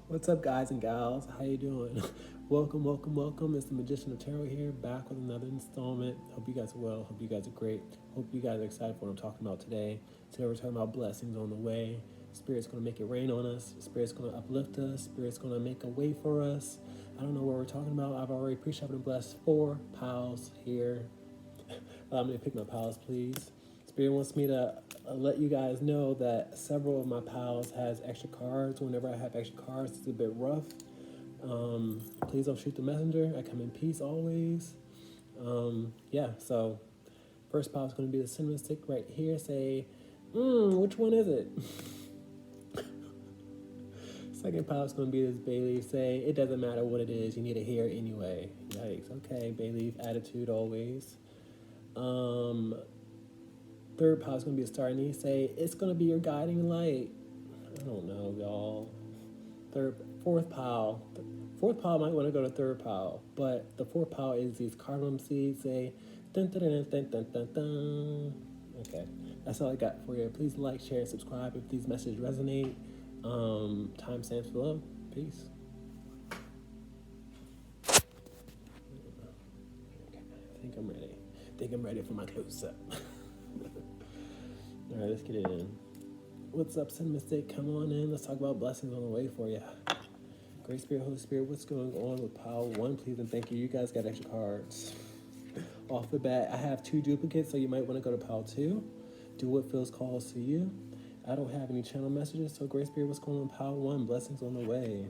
What's up, guys and gals? How you doing? Welcome, welcome, welcome. It's the Magician of Tarot here, back with another installment. Hope you guys are well. Hope you guys are great. Hope you guys are excited for what I'm talking about today. Today we're talking about blessings on the way. Spirit's going to make it rain on us. Spirit's going to uplift us. Spirit's going to make a way for us. I don't know what we're talking about. I've already pre-shuffled and blessed 4 piles here. Allow me to pick my piles, please. Spirit wants me to let you guys know that several of my pals has extra cards. Whenever I have extra cards, it's a bit rough. Please don't shoot the messenger. I come in peace always. Yeah, so first pile is going to be the cinnamon stick right here. Say, which one is it? Second pile is going to be this bay leaf. Say, it doesn't matter what it is. You need to hear it anyway. Yikes. Okay, bay leaf attitude always. Third pile is going to be a star anise. Say, it's going to be your guiding light. I don't know, y'all. Fourth pile. Fourth pile might want to go to third pile, but the fourth pile is these cardamom seeds. Say, dun dun dun dun dun dun dun. Okay, that's all I got for you. Please like, share, and subscribe if these messages resonate. Timestamps below. Peace. Okay, I think I'm ready for my close up. All right, let's get it in. What's up, Cinnamon Stick? Come on in. Let's talk about blessings on the way for you. Great Spirit, Holy Spirit, what's going on with pile 1? Please and thank you. You guys got extra cards. Off the bat, I have 2 duplicates, so you might want to go to pile 2. Do what feels calls to you. I don't have any channel messages, so Great Spirit, what's going on with pile 1? Blessings on the way.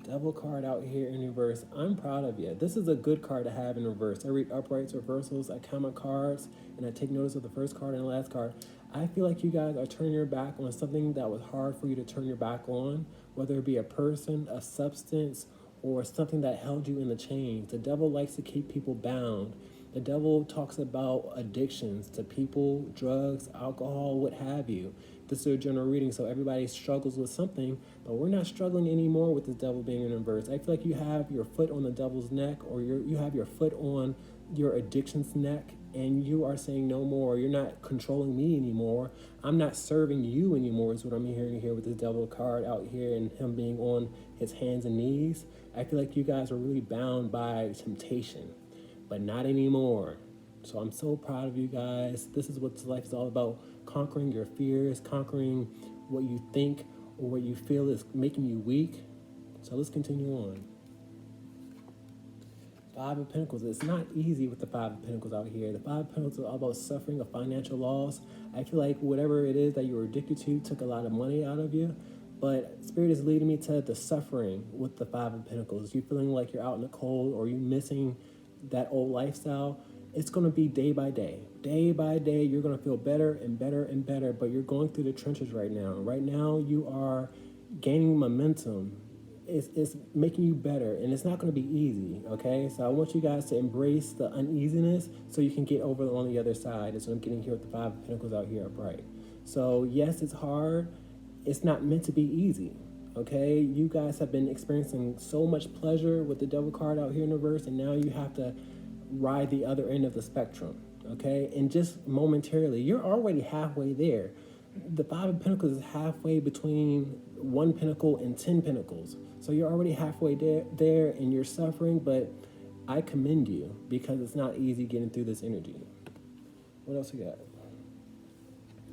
Devil card out here in reverse. I'm proud of you. This is a good card to have in reverse. I read uprights, reversals, I count my cards, and I take notice of the first card and the last card. I feel like you guys are turning your back on something that was hard for you to turn your back on, whether it be a person, a substance, or something that held you in the chains. The devil likes to keep people bound. The devil talks about addictions to people, drugs, alcohol, what have you. This is a general reading, so everybody struggles with something, but we're not struggling anymore with the devil being in reverse. I feel like you have your foot on the devil's neck, or you have your foot on your addiction's neck, and you are saying no more. You're not controlling me anymore. I'm not serving you anymore is what I'm hearing here with this devil card out here and him being on his hands and knees. I feel like you guys are really bound by temptation, but not anymore. So I'm so proud of you guys. This is what life is all about, conquering your fears, conquering what you think or what you feel is making you weak. So let's continue on. 5 of Pentacles. It's not easy with the 5 of Pentacles out here. The 5 of Pentacles is all about suffering, a financial loss. I feel like whatever it is that you were addicted to took a lot of money out of you. But Spirit is leading me to the suffering with the 5 of Pentacles. You feeling like you're out in the cold, or you missing that old lifestyle. It's going to be day by day. Day by day, you're going to feel better and better and better, but you're going through the trenches right now. Right now, you are gaining momentum. It's making you better, and it's not going to be easy, okay? So I want you guys to embrace the uneasiness so you can get over on the other side. That's what I'm getting here with the 5 of Pentacles out here upright. So yes, it's hard. It's not meant to be easy, okay? You guys have been experiencing so much pleasure with the devil card out here in reverse, and now you have to ride the other end of the spectrum, okay? And just momentarily, you're already halfway there. The 5 of Pentacles is halfway between 1 pentacle and 10 pentacles. So you're already halfway there and you're suffering, but I commend you because it's not easy getting through this energy. What else you got?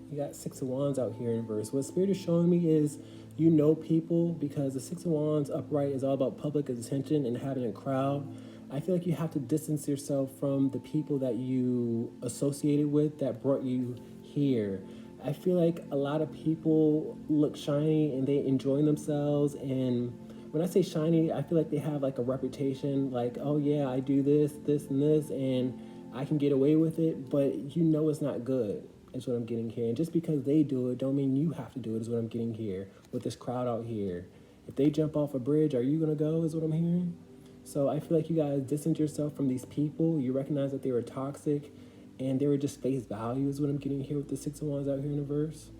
You got 6 of Wands out here in reverse. What Spirit is showing me is you know people, because the 6 of Wands upright is all about public attention and having a crowd. I feel like you have to distance yourself from the people that you associated with that brought you here. I feel like a lot of people look shiny and they enjoy themselves, and when I say shiny, I feel like they have like a reputation, like, oh yeah, I do this, this, and this, and I can get away with it, but you know it's not good, is what I'm getting here. And just because they do it don't mean you have to do it, is what I'm getting here with this crowd out here. If they jump off a bridge, are you gonna go, is what I'm hearing? So I feel like you guys distance yourself from these people. You recognize that they were toxic and they were just face value, is what I'm getting here with the 6 of Wands out here in the verse.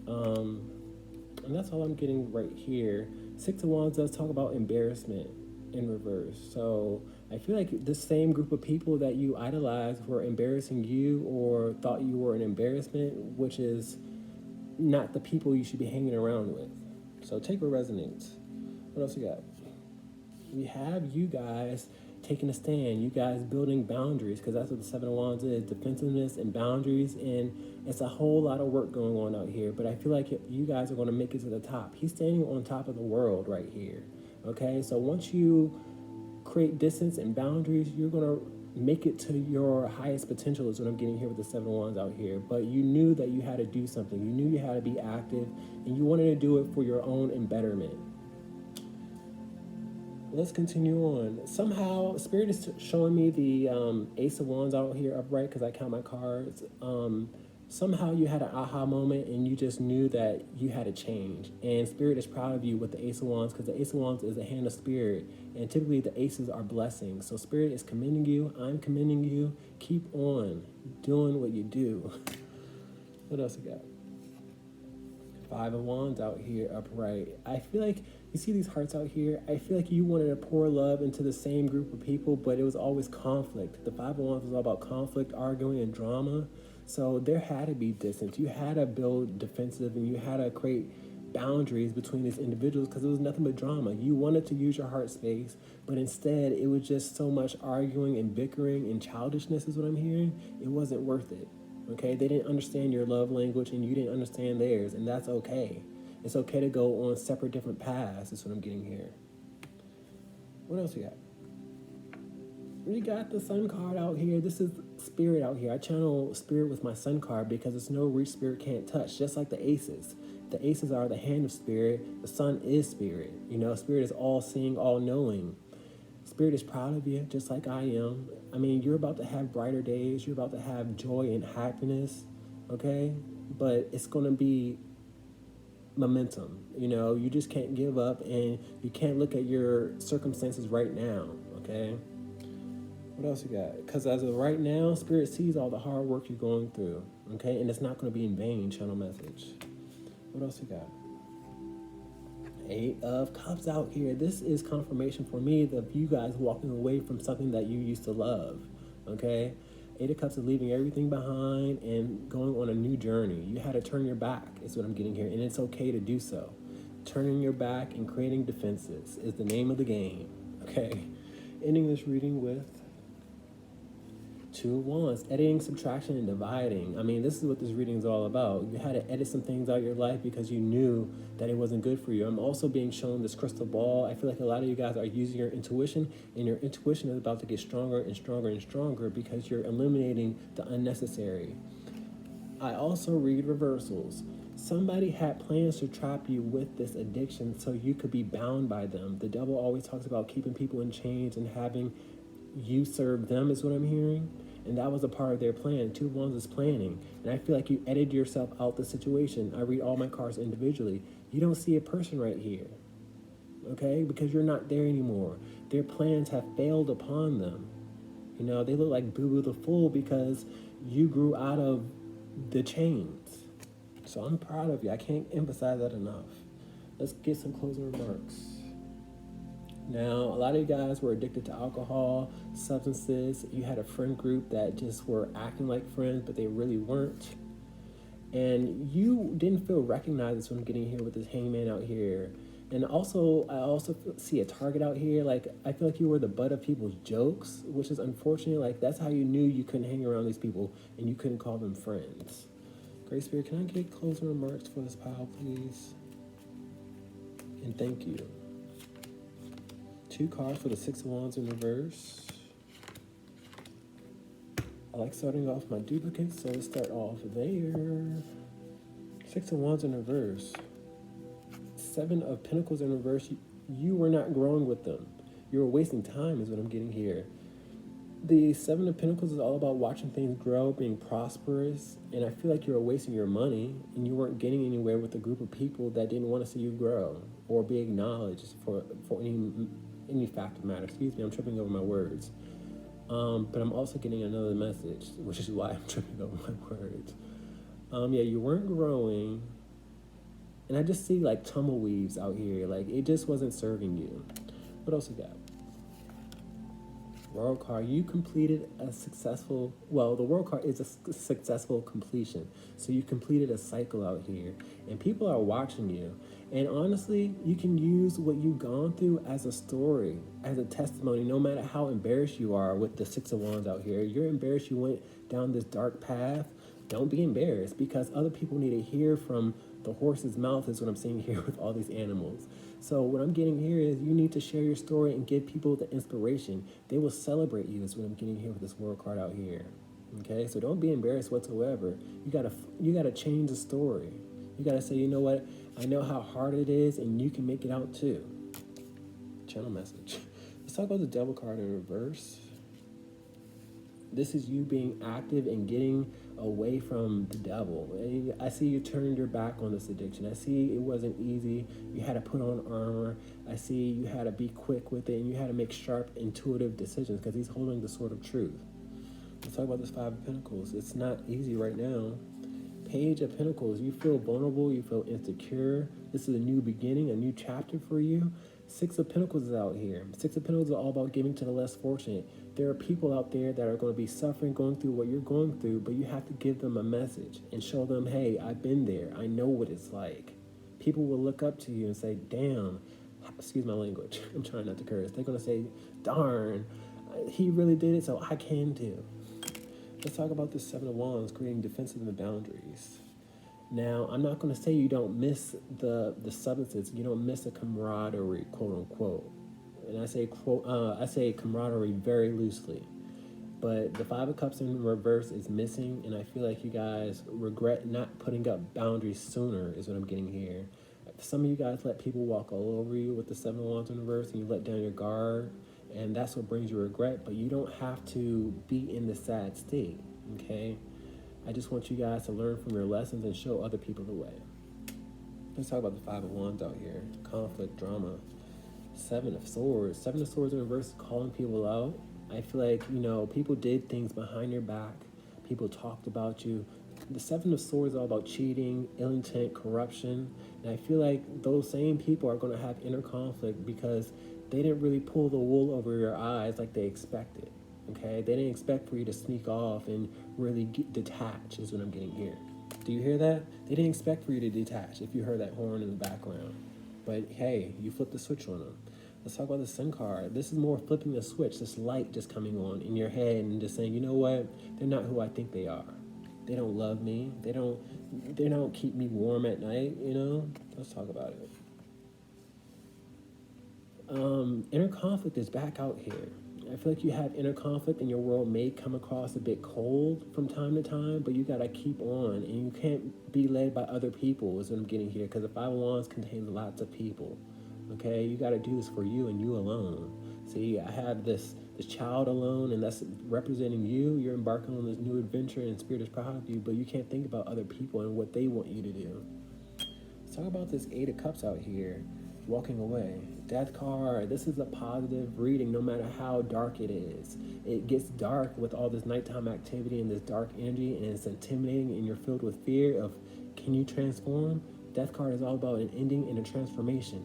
And that's all I'm getting right here. 6 of Wands does talk about embarrassment in reverse. So I feel like the same group of people that you idolized were embarrassing you or thought you were an embarrassment, which is not the people you should be hanging around with. So take what resonates. What else we got? We have you guys taking a stand, you guys building boundaries, because that's what the Seven of Wands is, defensiveness and boundaries, and it's a whole lot of work going on out here, but I feel like you guys are going to make it to the top. He's standing on top of the world right here, okay? So once you create distance and boundaries, you're going to make it to your highest potential is what I'm getting here with the Seven of Wands out here. But you knew that you had to do something. You knew you had to be active, and you wanted to do it for your own embetterment. Let's continue on. Somehow, Spirit is showing me the Ace of Wands out here upright because I count my cards. Somehow you had an aha moment and you just knew that you had to change. And Spirit is proud of you with the Ace of Wands because the Ace of Wands is a hand of Spirit. And typically the aces are blessings. So Spirit is commending you. I'm commending you. Keep on doing what you do. What else we got? Five of Wands out here upright. I feel like you see these hearts out here. I feel like you wanted to pour love into the same group of people, but it was always conflict. The Five of Wands was all about conflict, arguing, and drama. So there had to be distance. You had to build defensive, and you had to create boundaries between these individuals because it was nothing but drama. You wanted to use your heart space, but instead it was just so much arguing and bickering and childishness is what I'm hearing. It wasn't worth it. Okay, they didn't understand your love language and you didn't understand theirs, and that's okay. It's okay to go on separate different paths, is what I'm getting here. What else we got? We got the Sun card out here. This is Spirit out here. I channel Spirit with my Sun card because it's no reach Spirit can't touch, just like the Aces. The Aces are the hand of Spirit. The Sun is Spirit. You know, Spirit is all seeing, all knowing. Spirit is proud of you, just like I am. I mean, you're about to have brighter days. You're about to have joy and happiness, okay? But it's going to be momentum. You know, you just can't give up, and you can't look at your circumstances right now, okay? What else you got? Because as of right now, Spirit sees all the hard work you're going through, okay? And it's not going to be in vain, channel message. What else you got? Eight of Cups out here. This is confirmation for me of you guys walking away from something that you used to love, okay? Eight of Cups is leaving everything behind and going on a new journey. You had to turn your back is what I'm getting here, and it's okay to do so. Turning your back and creating defenses is the name of the game, okay? Ending this reading with Two of Wands, editing, subtraction, and dividing. I mean, this is what this reading is all about. You had to edit some things out of your life because you knew that it wasn't good for you. I'm also being shown this crystal ball. I feel like a lot of you guys are using your intuition, and your intuition is about to get stronger and stronger and stronger because you're eliminating the unnecessary. I also read reversals. Somebody had plans to trap you with this addiction so you could be bound by them. The devil always talks about keeping people in chains and having you serve them is what I'm hearing. And that was a part of their plan. Two of Wands is planning. And I feel like you edited yourself out the situation. I read all my cards individually. You don't see a person right here. Okay? Because you're not there anymore. Their plans have failed upon them. You know, they look like Boo Boo the Fool because you grew out of the chains. So I'm proud of you. I can't emphasize that enough. Let's get some closing remarks. Now, a lot of you guys were addicted to alcohol, substances. You had a friend group that just were acting like friends, but they really weren't. And you didn't feel recognized. That's what I'm getting here with this hangman out here. And also, I also see a target out here. Like, I feel like you were the butt of people's jokes, which is unfortunate. Like, that's how you knew you couldn't hang around these people and you couldn't call them friends. Great Spirit, can I get closing remarks for this pile, please? And thank you. Two cards for the Six of Wands in reverse. I like starting off my duplicates, so let's start off there. Six of Wands in reverse. Seven of Pentacles in reverse. You were not growing with them. You were wasting time is what I'm getting here. The Seven of Pentacles is all about watching things grow, being prosperous, and I feel like you were wasting your money and you weren't getting anywhere with a group of people that didn't want to see you grow or be acknowledged for any fact of the matter. Excuse me, I'm tripping over my words. But I'm also getting another message, which is why I'm tripping over my words. Yeah, you weren't growing. And I just see like tumbleweaves out here. Like it just wasn't serving you. What else we got? World card, you completed a successful, well, the world card is a successful completion. So you completed a cycle out here, and people are watching you. And honestly, you can use what you've gone through as a story, as a testimony, no matter how embarrassed you are with the Six of Wands out here. You're embarrassed you went down this dark path. Don't be embarrassed, because other people need to hear from the horse's mouth, is what I'm seeing here with all these animals. So what I'm getting here is you need to share your story and give people the inspiration. They will celebrate you, is what I'm getting here with this world card out here. Okay, so don't be embarrassed whatsoever. You gotta change the story. You gotta say, you know what? I know how hard it is, and you can make it out too. Channel message. Let's talk about the Devil card in reverse. This is you being active and getting away from the devil. I see you turned your back on this addiction. I see it wasn't easy. You had to put on armor. I see you had to be quick with it, and you had to make sharp, intuitive decisions, because he's holding the sword of truth. Let's talk about this Five of Pentacles. It's not easy right now. Page of Pentacles. You feel vulnerable. You feel insecure. This is a new beginning, a new chapter for you. Six of Pentacles is out here. Six of Pentacles are all about giving to the less fortunate. There are people out there that are going to be suffering, going through what you're going through, but you have to give them a message and show them, hey, I've been there. I know what it's like. People will look up to you and say, damn, excuse my language. I'm trying not to curse. They're going to say, darn, he really did it, so I can too. Let's talk about the Seven of Wands, creating defensive boundaries. Now, I'm not going to say you don't miss the substances. You don't miss the camaraderie, quote unquote. And I say camaraderie very loosely. But the Five of Cups in reverse is missing, and I feel like you guys regret not putting up boundaries sooner, is what I'm getting here. Some of you guys let people walk all over you with the Seven of Wands in reverse, and you let down your guard, and that's what brings you regret. But you don't have to be in the sad state, okay? I just want you guys to learn from your lessons and show other people the way. Let's talk about the Five of Wands out here. Conflict, drama. Seven of Swords. Seven of Swords in reverse, calling people out. I feel like, people did things behind your back. People talked about you. The Seven of Swords is all about cheating, ill intent, corruption. And I feel like those same people are going to have inner conflict because they didn't really pull the wool over your eyes like they expected. Okay? They didn't expect for you to sneak off and really detach, is what I'm getting here. Do you hear that? They didn't expect for you to detach if you heard that horn in the background. But hey, you flipped the switch on them. Let's talk about the Sun card. This is more flipping the switch, this light just coming on in your head and just saying, you know what? They're not who I think they are. They don't love me. They don't keep me warm at night, Let's talk about it. Inner conflict is back out here. I feel like you have inner conflict and your world may come across a bit cold from time to time, but you gotta keep on, and you can't be led by other people, is what I'm getting here, because the Five of Wands contains lots of people. Okay, you gotta do this for you and you alone. See, I have this child alone, and that's representing you. You're embarking on this new adventure, and Spirit is proud of you, but you can't think about other people and what they want you to do. Let's talk about this Eight of Cups out here. Walking away. Death card. This is a positive reading no matter how dark it is. It gets dark with all this nighttime activity and this dark energy, and it's intimidating, and you're filled with fear of, can you transform? Death card is all about an ending and a transformation.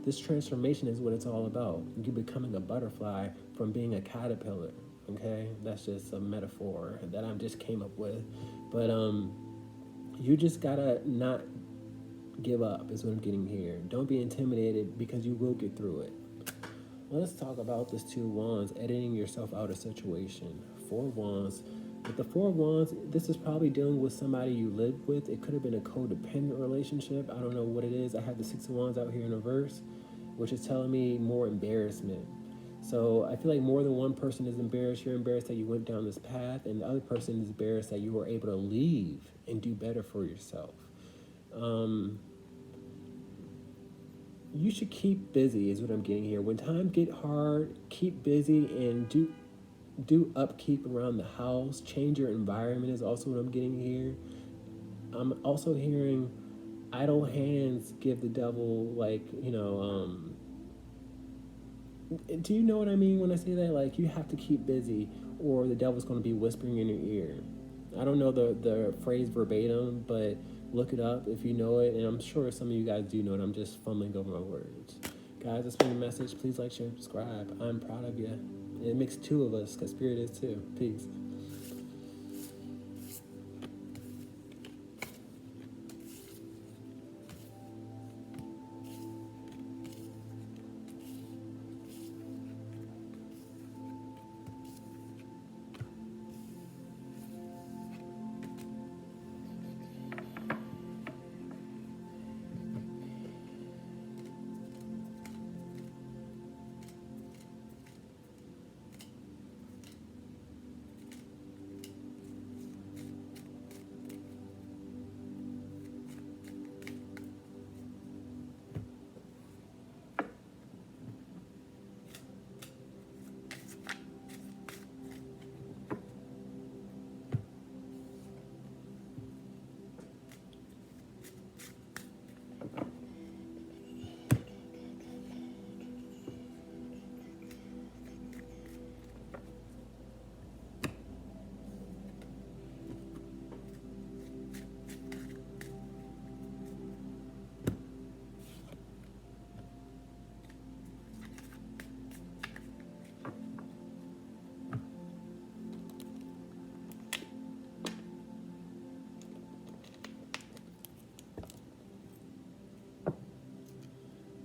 This transformation is what it's all about. You becoming a butterfly from being a caterpillar. Okay? That's just a metaphor that I just came up with. But you just gotta not give up, is what I'm getting here. Don't be intimidated, because you will get through it. Well, let's talk about this Two of Wands, editing yourself out of situation. Four of Wands. With the Four of Wands, this is probably dealing with somebody you lived with. It could have been a codependent relationship. I don't know what it is. I have the Six of Wands out here in reverse, which is telling me more embarrassment. So I feel like more than one person is embarrassed. You're embarrassed that you went down this path, and the other person is embarrassed that you were able to leave and do better for yourself. You should keep busy, is what I'm getting here. When times get hard, keep busy and do upkeep around the house. Change your environment is also what I'm getting here. I'm also hearing idle hands give the devil, do you know what I mean when I say that? Like, you have to keep busy or the devil's going to be whispering in your ear. I don't know the phrase verbatim, but look it up if you know it, and I'm sure some of you guys do know it. I'm just fumbling over my words. Guys, that's been the message. Please like, share, and subscribe. I'm proud of you. It makes two of us, because Spirit is two. Peace.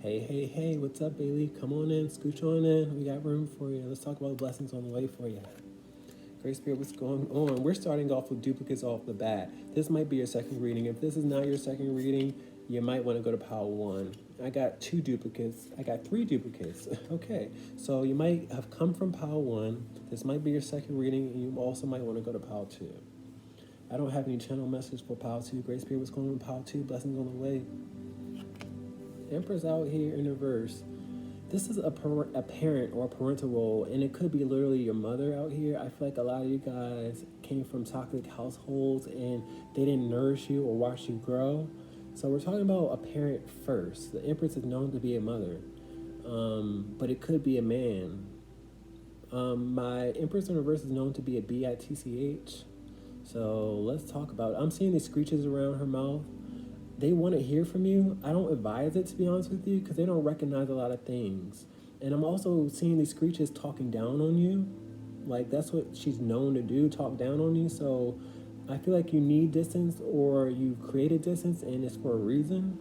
Hey, what's up, Bailey? Come on in, scooch on in. We got room for you. Let's talk about blessings on the way for you. Great Spirit, what's going on? We're starting off with duplicates off the bat. This might be your second reading. If this is not your second reading, you might want to go to pile 1. I got 2 duplicates. I got 3 duplicates. Okay, so you might have come from pile 1. This might be your second reading, and you also might want to go to pile 2. I don't have any channel message for pile 2. Great Spirit, what's going on with pile 2? Blessings on the way. Empress out here in reverse. This is a parent or a parental role, and it could be literally your mother out here. I feel like a lot of you guys came from toxic households and they didn't nourish you or watch you grow. So we're talking about a parent first. The Empress is known to be a mother, but it could be a man. My Empress in reverse is known to be a bitch. So let's talk about it. I'm seeing these screeches around her mouth. They want to hear from you. I don't advise it, to be honest with you, because they don't recognize a lot of things. And I'm also seeing these screeches talking down on you. Like, that's what she's known to do, talk down on you. So I feel like you need distance, or you created distance, and it's for a reason.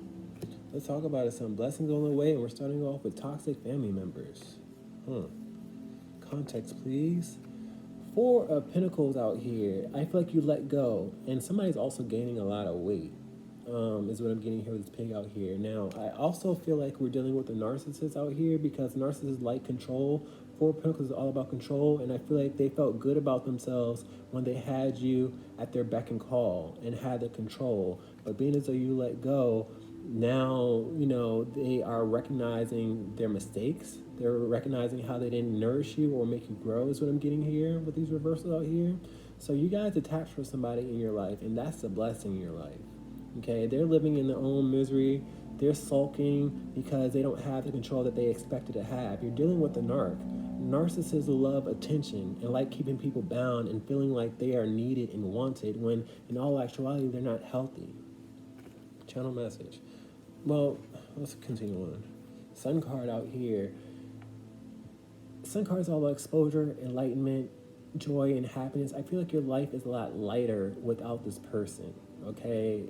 Let's talk about it. Some blessings on the way, and we're starting off with toxic family members. Context, please. 4 of Pentacles out here. I feel like you let go, and somebody's also gaining a lot of weight. Is what I'm getting here with this pig out here. Now, I also feel like we're dealing with a narcissist out here, because narcissists like control. 4 Pentacles is all about control, and I feel like they felt good about themselves when they had you at their beck and call and had the control. But being as though you let go, now, they are recognizing their mistakes. They're recognizing how they didn't nourish you or make you grow, is what I'm getting here with these reversals out here. So you guys attached for somebody in your life, and that's a blessing in your life. Okay, they're living in their own misery. They're sulking because they don't have the control that they expected to have. You're dealing with a narc. Narcissists love attention and like keeping people bound and feeling like they are needed and wanted, when in all actuality, they're not healthy. Channel message. Well, let's continue on. Sun card out here. Sun card is all about exposure, enlightenment, joy, and happiness. I feel like your life is a lot lighter without this person, okay?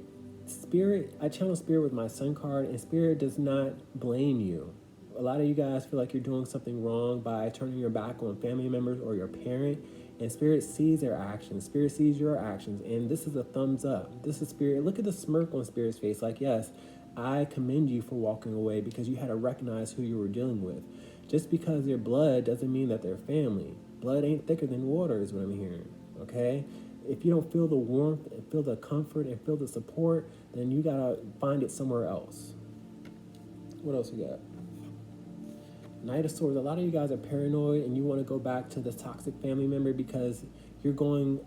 Spirit, I channel Spirit with my Sun card, and Spirit does not blame you. A lot of you guys feel like you're doing something wrong by turning your back on family members or your parent, and Spirit sees their actions. Spirit sees your actions, and this is a thumbs up. This is Spirit. Look at the smirk on Spirit's face. Like, yes, I commend you for walking away, because you had to recognize who you were dealing with. Just because they're blood doesn't mean that they're family. Blood ain't thicker than water, is what I'm hearing, okay? If you don't feel the warmth and feel the comfort and feel the support, then you gotta find it somewhere else. What else we got? Knight of Swords. A lot of you guys are paranoid, and you want to go back to this toxic family member because you're going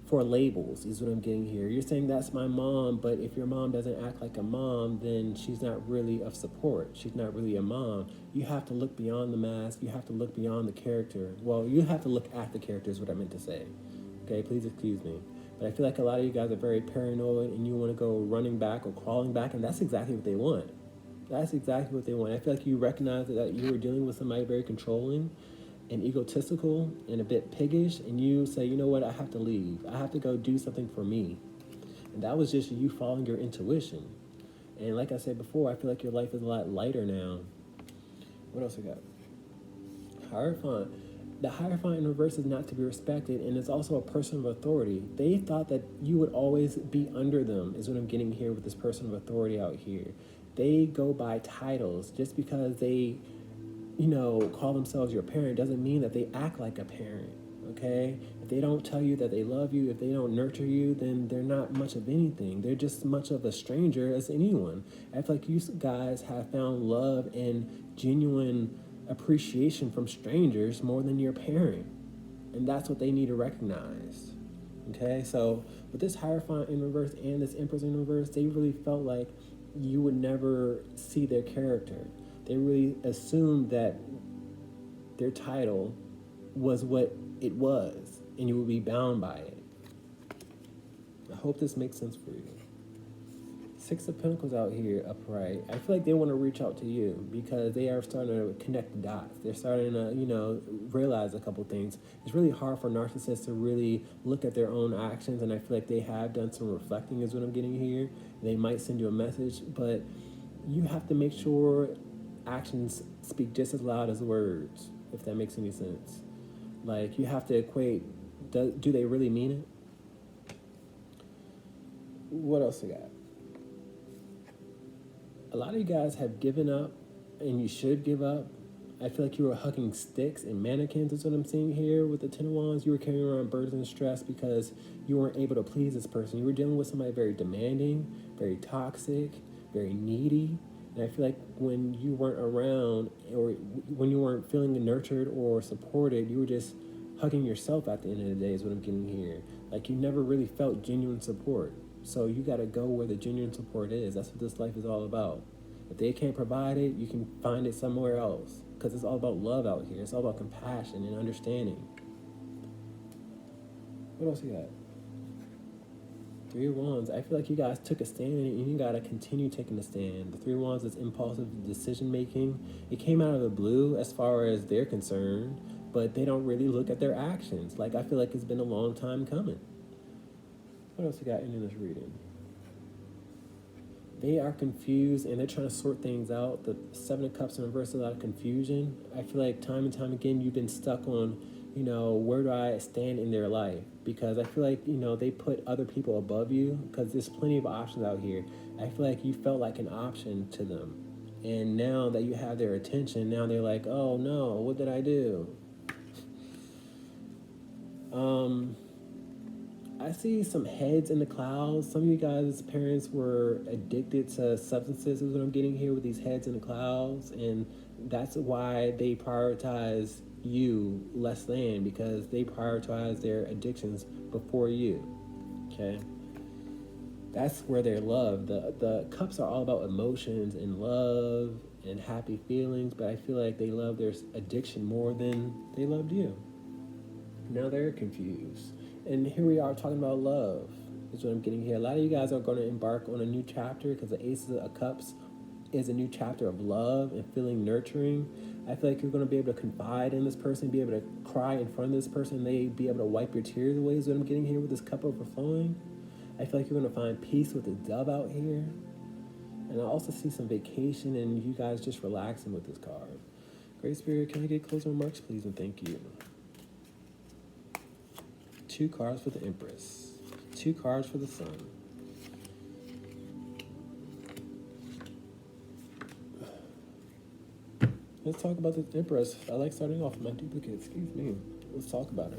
for labels, is what I'm getting here. You're saying that's my mom, but if your mom doesn't act like a mom, then she's not really of support. She's not really a mom. You have to look beyond the mask. You have to look beyond the character. Well, you have to look at the character is what I meant to say. Okay, please excuse me. But I feel like a lot of you guys are very paranoid, and you want to go running back or crawling back, and that's exactly what they want. That's exactly what they want. I feel like you recognize that you were dealing with somebody very controlling and egotistical and a bit piggish, and you say, you know what, I have to leave. I have to go do something for me. And that was just you following your intuition. And like I said before, I feel like your life is a lot lighter now. What else we got? Hierophant. The Hierophant in reverse is not to be respected, and it's also a person of authority. They thought that you would always be under them, is what I'm getting here with this person of authority out here. They go by titles. Just because they, call themselves your parent doesn't mean that they act like a parent, okay? If they don't tell you that they love you, if they don't nurture you, then they're not much of anything. They're just much of a stranger as anyone. I feel like you guys have found love and genuine appreciation from strangers more than your parent. And that's what they need to recognize. Okay, so with this Hierophant in reverse and this Empress in reverse, they really felt like you would never see their character. They really assumed that their title was what it was, and you would be bound by it. I hope this makes sense for you. Six of Pentacles out here upright. I feel like they want to reach out to you because they are starting to connect the dots. They're starting to, realize a couple things. It's really hard for narcissists to really look at their own actions, and I feel like they have done some reflecting is what I'm getting here. They might send you a message, but you have to make sure actions speak just as loud as words, if that makes any sense. Like, you have to equate, do they really mean it? What else we got? A lot of you guys have given up, and you should give up. I feel like you were hugging sticks and mannequins is what I'm seeing here with the Ten of Wands. You were carrying around burdens and stress because you weren't able to please this person. You were dealing with somebody very demanding, very toxic, very needy. And I feel like when you weren't around or when you weren't feeling nurtured or supported, you were just hugging yourself at the end of the day is what I'm getting here. Like, you never really felt genuine support. So you got to go where the genuine support is. That's what this life is all about. If they can't provide it, you can find it somewhere else. Because it's all about love out here. It's all about compassion and understanding. What else you got? Three of Wands. I feel like you guys took a stand and you got to continue taking a stand. The Three of Wands is impulsive decision making. It came out of the blue as far as they're concerned, but they don't really look at their actions. Like, I feel like it's been a long time coming. What else you got in this reading? They are confused and they're trying to sort things out. The Seven of Cups in reverse is a lot of confusion. I feel like time and time again you've been stuck on, where do I stand in their life? Because I feel like, they put other people above you because there's plenty of options out here. I feel like you felt like an option to them. And now that you have their attention, now they're like, oh no, what did I do? I see some heads in the clouds. Some of you guys' parents were addicted to substances is what I'm getting here with these heads in the clouds. And that's why they prioritize you less than, because they prioritize their addictions before you. Okay? That's where they're loved. The cups are all about emotions and love and happy feelings, but I feel like they love their addiction more than they loved you. Now they're confused. And here we are talking about love, is what I'm getting here. A lot of you guys are going to embark on a new chapter because the Ace of Cups is a new chapter of love and feeling nurturing. I feel like you're going to be able to confide in this person, be able to cry in front of this person, they be able to wipe your tears away, is what I'm getting here with this cup overflowing. I feel like you're going to find peace with the Dove out here. And I also see some vacation and you guys just relaxing with this card. Great Spirit, can I get closing remarks, please, and thank you. 2 cards for the Empress. 2 cards for the Sun. Let's talk about this Empress. I like starting off with my duplicate. Excuse me. Let's talk about her.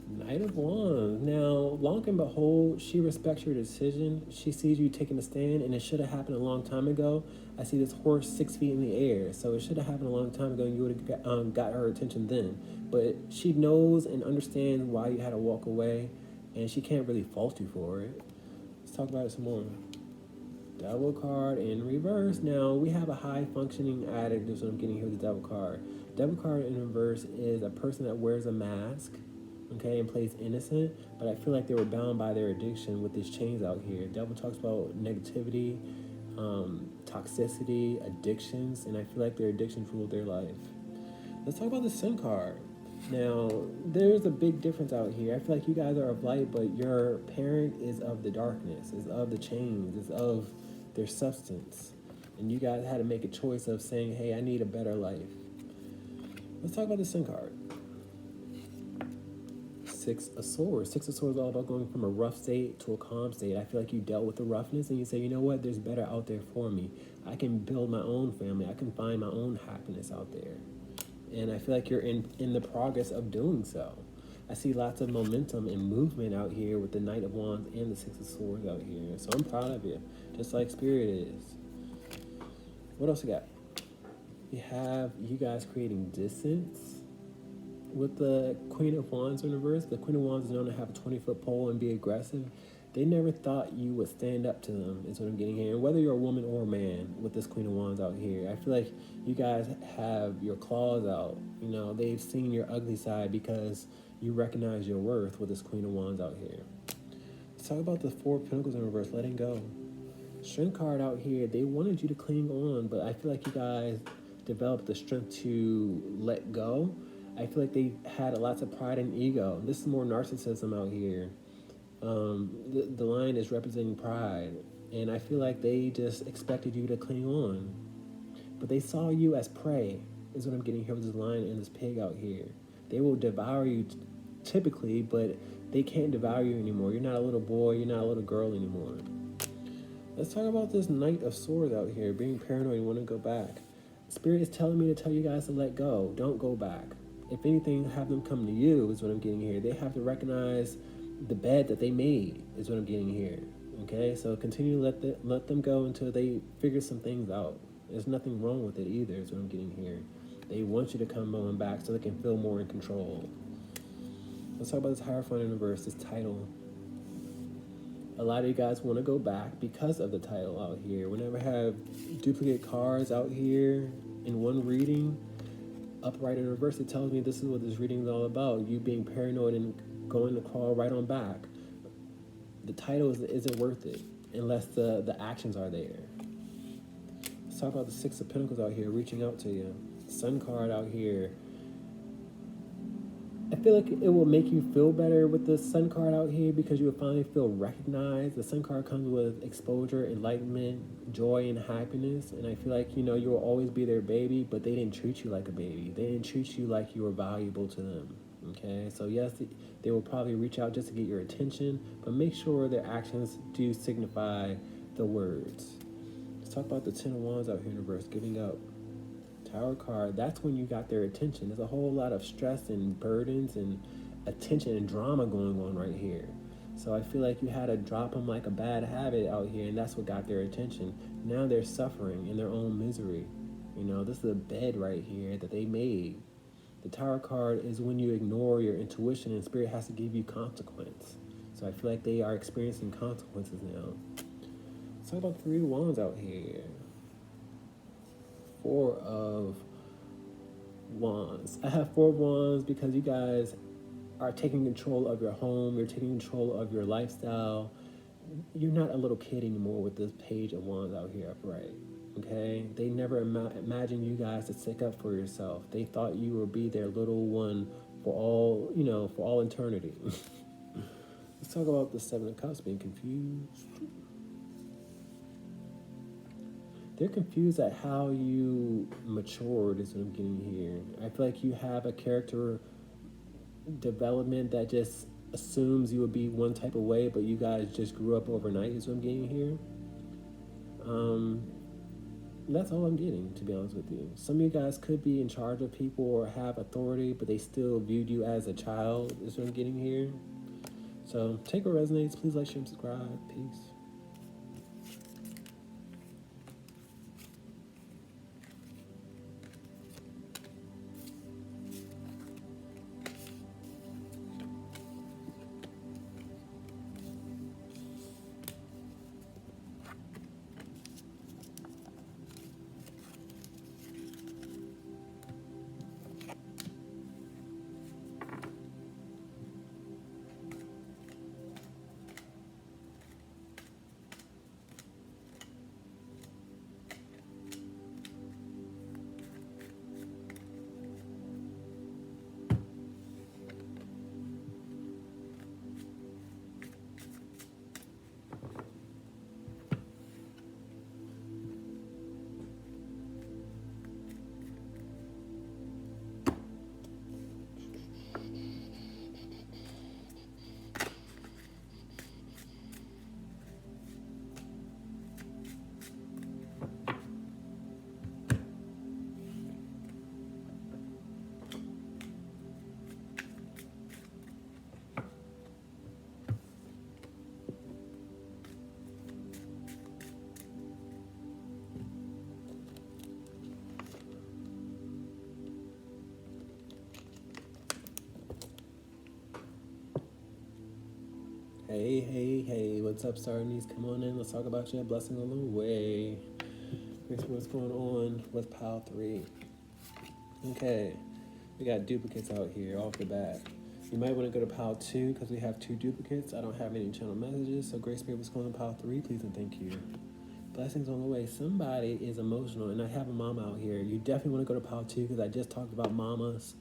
Knight of Wands. Now, long and behold, she respects your decision. She sees you taking a stand, and it should have happened a long time ago. I see this horse 6 feet in the air, so it should have happened a long time ago, and you would have got her attention then. But she knows and understands why you had to walk away, and she can't really fault you for it. Let's talk about it some more. Devil card in reverse. Now, we have a high-functioning addict. That's what I'm getting here with the Devil card. Devil card in reverse is a person that wears a mask, okay, and plays innocent, but I feel like they were bound by their addiction with these chains out here. Devil talks about negativity, toxicity, addictions, and I feel like their addictions rule their life. Let's talk about the Sun card. Now, there's a big difference out here. I feel like you guys are of light, but your parent is of the darkness, is of the chains, is of their substance. And you guys had to make a choice of saying, hey, I need a better life. Let's talk about the Sun card. Six of Swords. Six of Swords is all about going from a rough state to a calm state. I feel like you dealt with the roughness and you say, you know what, there's better out there for me. I can build my own family. I can find my own happiness out there. And I feel like you're in the progress of doing so. I see lots of momentum and movement out here with the Knight of Wands and the Six of Swords out here. So I'm proud of you, just like Spirit is. What else we got? You have you guys creating distance with the Queen of Wands in reverse. The Queen of Wands is known to have a 20-foot pole and be aggressive. They never thought you would stand up to them, is what I'm getting here. And whether you're a woman or a man with this Queen of Wands out here, I feel like you guys have your claws out. You know, they've seen your ugly side because you recognize your worth with this Queen of Wands out here. Let's talk about the Four of Pentacles in reverse, letting go. Strength card out here, they wanted you to cling on, but I feel like you guys developed the strength to let go. I feel like they had lots of pride and ego. This is more narcissism out here. The line is representing pride, and I feel like they just expected you to cling on, but they saw you as prey, is what I'm getting here with this lion and this pig out here. They will devour you typically, but they can't devour you anymore. You're not a little boy, you're not a little girl anymore. Let's talk about this Knight of Swords out here, being paranoid and want to go back. Spirit is telling me to tell you guys to let go. Don't go back. If anything, have them come to you, is what I'm getting here. They have to recognize the bed that they made, is what I'm getting here. Okay, so continue to let them go until they figure some things out. There's nothing wrong with it either, is what I'm getting here. They want you to come on back so they can feel more in control. Let's talk about this Hierophant in reverse, this title. A lot of you guys want to go back because of the title out here. Whenever I have duplicate cards out here in one reading, upright in reverse, it tells me this is what this reading is all about. You being paranoid and going to crawl right on back. The title isn't worth it unless the actions are there. Let's talk about the Six of Pentacles out here, reaching out to you. Sun card out here. I feel like it will make you feel better with the Sun card out here because you will finally feel recognized. The Sun card comes with exposure, enlightenment, joy, and happiness. And I feel like, you know, you will always be their baby, but they didn't treat you like a baby. They didn't treat you like you were valuable to them. Okay, so yes, they will probably reach out just to get your attention, but make sure their actions do signify the words. Let's talk about the Ten of Wands out here in reverse, giving up. Tower card, that's when you got their attention. There's a whole lot of stress and burdens and attention and drama going on right here. So I feel like you had to drop them like a bad habit out here, and that's what got their attention. Now they're suffering in their own misery. You know, this is a bed right here that they made. The Tower card is when you ignore your intuition and Spirit has to give you consequence. So I feel like they are experiencing consequences now. Let's talk about the Three of Wands out here. Four of Wands. I have Four of Wands because you guys are taking control of your home. You're taking control of your lifestyle. You're not a little kid anymore with this Page of Wands out here upright. Okay, they never imagined you guys to stick up for yourself. They thought you would be their little one for all, you know, for all eternity. Let's talk about the Seven of Cups being confused. They're confused at how you matured, is what I'm getting here. I feel like you have a character development that just assumes you would be one type of way, but you guys just grew up overnight, is what I'm getting here. That's all I'm getting, to be honest with you. Some of you guys could be in charge of people or have authority, but they still viewed you as a child, is what I'm getting here. So take what resonates. Please like, share, and subscribe. Peace. Hey, what's up, Star Anise? Come on in, let's talk about your blessing on the way. Here's what's going on with pile 3. Okay, we got duplicates out here off the bat. You might want to go to pile 2 because we have 2 duplicates. I don't have any channel messages, so Grace Spirit, what's going on pile 3? Please and thank you. Blessings on the way. Somebody is emotional, and I have a mama out here. You definitely want to go to pile 2 because I just talked about mamas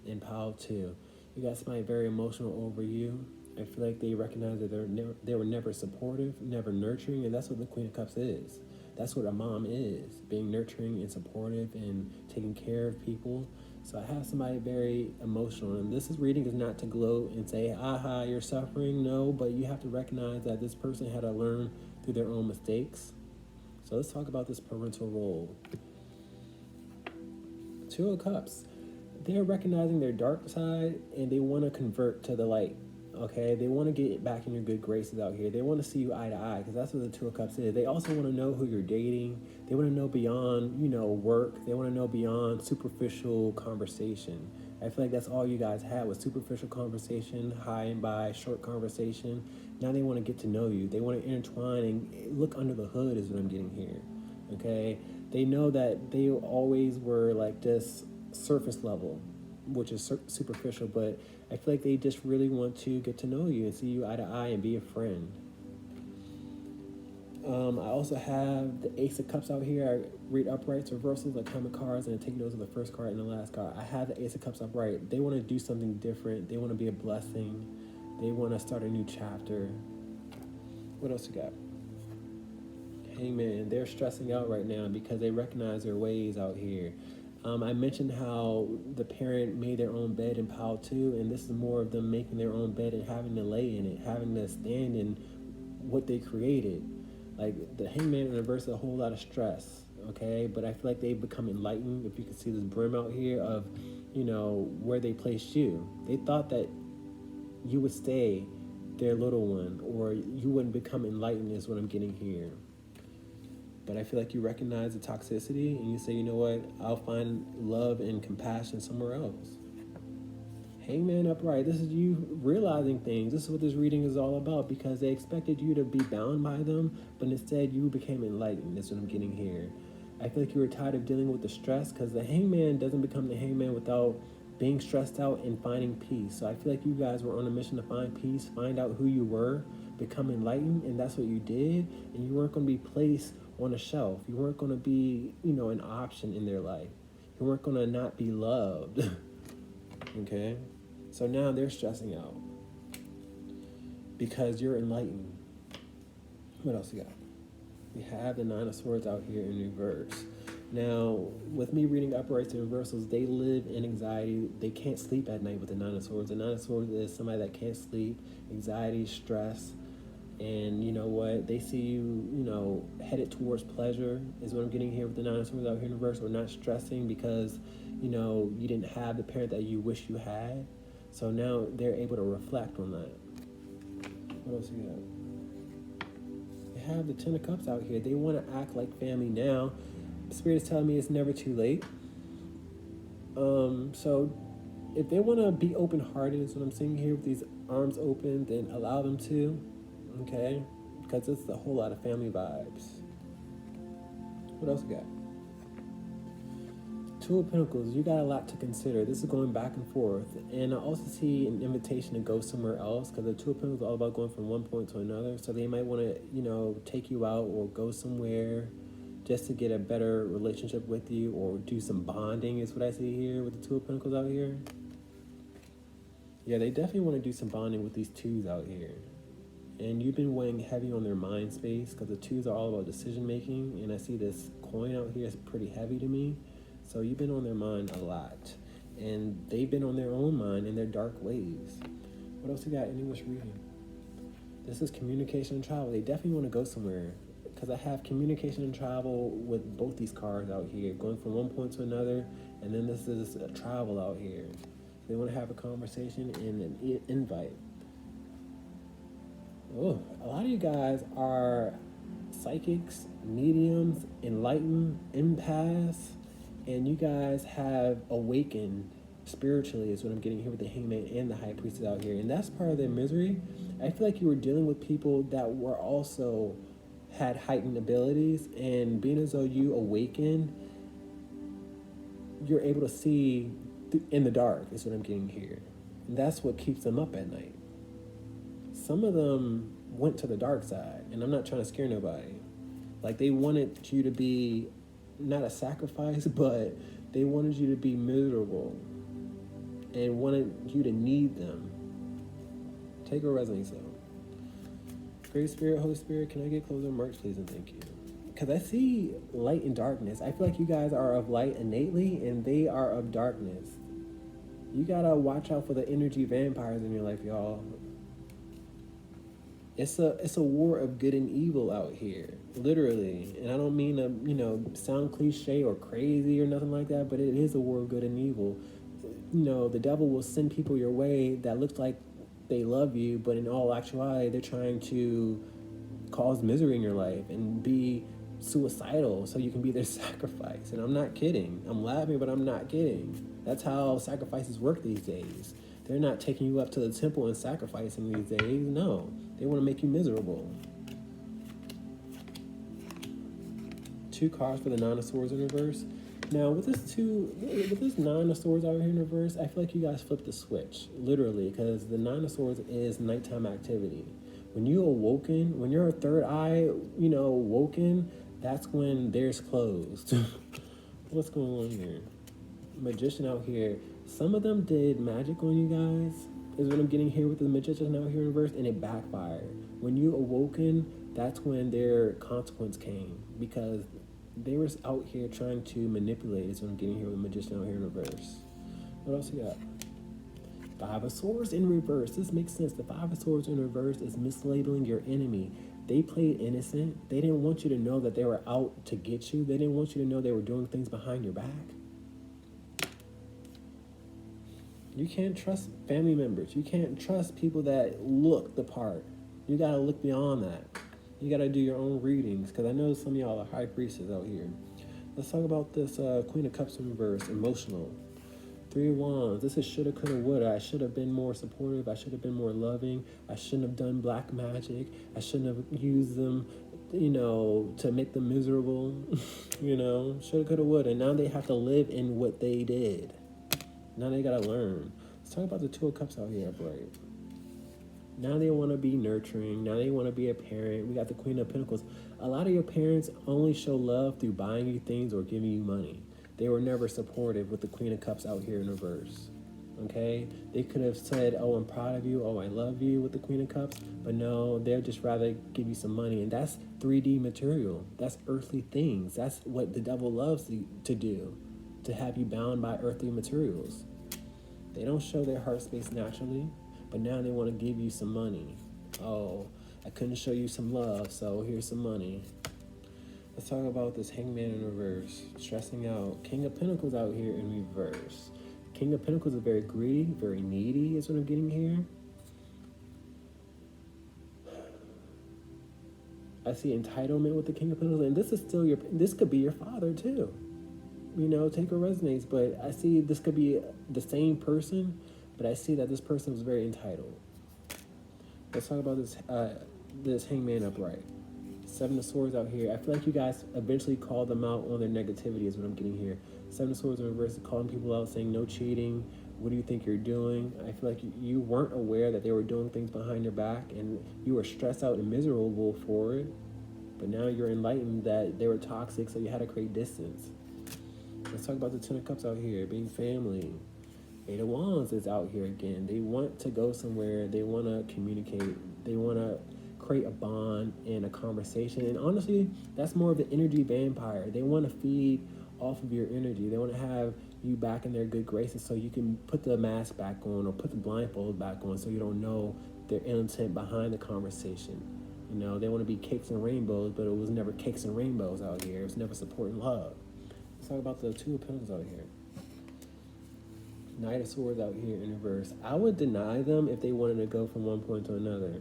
in pile 2. You got somebody very emotional over you. I feel like they recognize that they were never supportive, never nurturing, and that's what the Queen of Cups is. That's what a mom is, being nurturing and supportive and taking care of people. So I have somebody very emotional, and reading is not to gloat and say, aha, you're suffering. No, but you have to recognize that this person had to learn through their own mistakes. So let's talk about this parental role. 2 of Cups. They're recognizing their dark side, and they want to convert to the light. Okay, they want to get back in your good graces out here. They want to see you eye to eye because that's what the 2 of Cups is. They also want to know who you're dating. They want to know beyond, work. They want to know beyond superficial conversation. I feel like that's all you guys had was superficial conversation, high and by, short conversation. Now they want to get to know you. They want to intertwine and look under the hood is what I'm getting here. Okay, they know that they always were like just surface level, which is superficial, but I feel like they just really want to get to know you and see you eye to eye and be a friend. I also have the Ace of Cups out here. I read uprights, reversals, like common cards, and I take notes of the first card and the last card. I have the Ace of Cups upright. They want to do something different. They want to be a blessing. They want to start a new chapter. What else you got? Hangman. They're stressing out right now because they recognize their ways out here. I mentioned how the parent made their own bed in pile 2, and this is more of them making their own bed and having to lay in it, having to stand in what they created. Like the Hangman in reverse is a whole lot of stress, okay? But I feel like they've become enlightened. If you can see this brim out here of, where they placed you. They thought that you would stay their little one, or you wouldn't become enlightened is what I'm getting here. But I feel like you recognize the toxicity and you say, you know what, I'll find love and compassion somewhere else. Hangman upright. This is you realizing things. This is what this reading is all about because they expected you to be bound by them, but instead you became enlightened. That's what I'm getting here. I feel like you were tired of dealing with the stress because the Hangman doesn't become the Hangman without being stressed out and finding peace. So I feel like you guys were on a mission to find peace, find out who you were, become enlightened, and that's what you did. And you weren't going to be placed on a shelf. You weren't going to be, an option in their life. You weren't going to not be loved. Okay? So now they're stressing out because you're enlightened. What else you got? We have the 9 of Swords out here in reverse. Now, with me reading uprights and reversals, they live in anxiety. They can't sleep at night with the 9 of Swords. The 9 of Swords is somebody that can't sleep, anxiety, stress. And you know what? They see you, headed towards pleasure is what I'm getting here with the 9 of Swords out here in reverse. We're not stressing because, you didn't have the parent that you wish you had. So now they're able to reflect on that. What else you got? They have the 10 of Cups out here. They want to act like family now. Spirit is telling me it's never too late. So if they want to be open-hearted is what I'm seeing here with these arms open, then allow them to. Okay, because it's a whole lot of family vibes. What else we got? 2 of Pentacles. You got a lot to consider. This is going back and forth, and I also see an invitation to go somewhere else because the 2 of Pentacles is all about going from one point to another. So they might want to, take you out or go somewhere just to get a better relationship with you or do some bonding. Is what I see here with the 2 of Pentacles out here. Yeah, they definitely want to do some bonding with these 2s out here. And you've been weighing heavy on their mind space because the 2s are all about decision making. And I see this coin out here is pretty heavy to me. So you've been on their mind a lot. And they've been on their own mind in their dark ways. What else you got in English reading? This is communication and travel. They definitely want to go somewhere because I have communication and travel with both these cards out here, going from one point to another. And then this is a travel out here. They want to have a conversation and an invite. Oh, a lot of you guys are psychics, mediums, enlightened, empaths, and you guys have awakened spiritually is what I'm getting here with the hangman and the high priestess out here. And that's part of their misery. I feel like you were dealing with people that were also had heightened abilities, and being as though you awaken, you're able to see in the dark is what I'm getting here. And that's what keeps them up at night. Some of them went to the dark side, and I'm not trying to scare nobody. Like, they wanted you to be not a sacrifice, but they wanted you to be miserable and wanted you to need them. Take what resonates though. Great Spirit, Holy Spirit, can I get closing remarks, please, and thank you? Because I see light and darkness. I feel like you guys are of light innately, and they are of darkness. You gotta watch out for the energy vampires in your life, y'all. It's a war of good and evil out here, literally. And I don't mean to, sound cliche or crazy or nothing like that, but it is a war of good and evil. The devil will send people your way that looks like they love you, but in all actuality, they're trying to cause misery in your life and be suicidal so you can be their sacrifice. And I'm not kidding. I'm laughing, but I'm not kidding. That's how sacrifices work these days. They're not taking you up to the temple and sacrificing these days. No, they want to make you miserable. 2 cards for the Nine of Swords in reverse. Now, with this Nine of Swords out here in reverse, I feel like you guys flipped the switch, literally, because the Nine of Swords is nighttime activity. When you awoken, when your third eye, awoken, that's when theirs closed. What's going on here? Magician out here. Some of them did magic on you guys, is what I'm getting here with the Magician out here in reverse, and it backfired. When you awoken, that's when their consequence came, because they were out here trying to manipulate, is what I'm getting here with the Magician out here in reverse. What else you got? 5 of Swords in reverse. This makes sense. The 5 of Swords in reverse is mislabeling your enemy. They played innocent. They didn't want you to know that they were out to get you. They didn't want you to know they were doing things behind your back. You can't trust family members. You can't trust people that look the part. You gotta look beyond that. You gotta do your own readings, because I know some of y'all are high priestesses out here. Let's talk about this Queen of Cups in reverse, emotional. 3 of Wands. This is shoulda, coulda, woulda. I should have been more supportive. I should have been more loving. I shouldn't have done black magic. I shouldn't have used them, to make them miserable. Shoulda, coulda, woulda. Now they have to live in what they did. Now they gotta learn. Let's talk about the 2 of Cups out here, right? Now they want to be nurturing. Now they want to be a parent. We got the Queen of Pentacles. A lot of your parents only show love through buying you things or giving you money. They were never supportive with the Queen of Cups out here in reverse. Okay? They could have said, oh, I'm proud of you. Oh, I love you with the Queen of Cups. But no, they'll just rather give you some money. And that's 3D material. That's earthly things. That's what the devil loves to do, to have you bound by earthly materials. They don't show their heart space naturally, but now they want to give you some money. Oh, I couldn't show you some love, so here's some money. Let's talk about this Hangman in reverse. Stressing out. King of Pentacles out here in reverse. King of Pentacles is very greedy, very needy is what I'm getting here. I see entitlement with the King of Pentacles, and this could be your father too. Take what resonates, but I see this could be the same person, but I see that this person was very entitled. Let's talk about this Hangman upright. 7 of Swords out here. I feel like you guys eventually called them out on their negativity is what I'm getting here. 7 of Swords in reverse, calling people out, saying no cheating. What do you think you're doing? I feel like you weren't aware that they were doing things behind your back, and you were stressed out and miserable for it. But now you're enlightened that they were toxic, so you had to create distance. Let's talk about the 10 of Cups out here, being family. 8 of Wands is out here again. They want to go somewhere. They want to communicate. They want to create a bond and a conversation. And honestly, that's more of the energy vampire. They want to feed off of your energy. They want to have you back in their good graces so you can put the mask back on or put the blindfold back on so you don't know their intent behind the conversation. They want to be cakes and rainbows, but it was never cakes and rainbows out here. It was never support and love. Let's talk about the 2 of Pentacles out here. Knight of Swords out here in reverse. I would deny them if they wanted to go from one point to another.